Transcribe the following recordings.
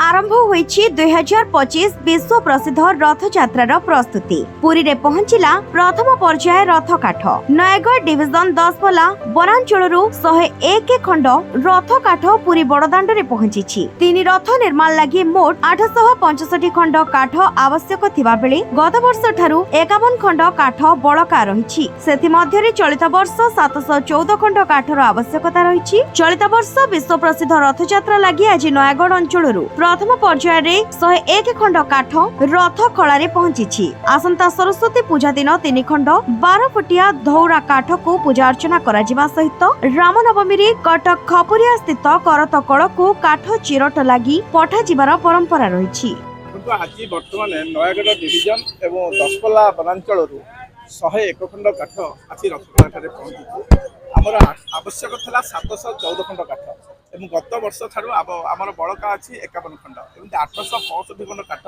आरंभ होईछि 2025 विश्व प्रसिद्ध रथयात्रार प्रस्तुति। पुरी रे पहुंचिला प्रथम पर्याय रथ काठ। नयगढ़ डिविजन 10 वनांचलरू 101 खंड रथ काठ पुरी बड़दाण्ड रे पहुंचिछि। 3 रथ निर्माण लागि मोट 865 खंड काठ आवश्यक थिबा बेले गत वर्ष ठारू 51 खंड काठ बळका रहिछि। सेथि मध्यरे चलित वर्ष 714 खंड काठर आवश्यकता रहिछि। चलित वर्ष विश्व प्रसिद्ध रथयात्रा लागि आज नयगढ़ अंचलरू प्रथम पर्याय रे 101 खंड काठ रथ खळारे पहुंचिछि। आसंता सरस्वती पूजा दिन 3 खंड 12 फुटिया धौरा काठ को पूजा अर्चना करा जिबा सहित रामनवमी रे कटक खपुरिया स्थित करत कळ को काठ चिरट लागि पठा जिबार परंपरा रहिछि। आज बर्तमान नयगढ़ डिविजन एवं दसपल्ला वनांचलरू 101 खंड काठ आज रथकाठ पहुंची। आमर आवश्यक था 714 खंड काठ एवं गत वर्ष ठारू आमर बड़का अच्छी 51 खंड एमती 865 खंड काठ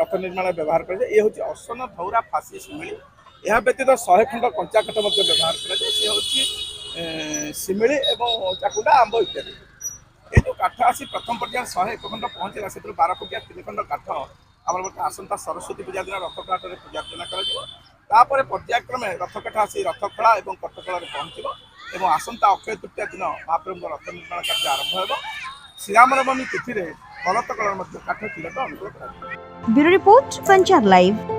रथ निर्माण व्यवहार कर असन धौरा फासी शिमिली। यह व्यतीत 100 खंड कंचा काठ व्यवहार कर शिमिली एवं चाकुंडा आंब इत्यादि। ये जो काठ आसी प्रथम पर्याय 101 खंड पहुँचला से 12 फुटिया 3 खंड काठ आम आसंता सरस्वती पूजा दिन रथकाठ पूजा अर्चना कर पर्यायक्रमे रथकाठ आसी रथखला और कटकल पहुँच और आसंता अक्षय तृतीया दिन महाप्रभु रथ निर्माण कार्य आरंभ हो। श्रीरामनवमी तिथि में बलत कलर काठ चिरट अनुकूल। ब्यूरो रिपोर्ट संचार लाइव।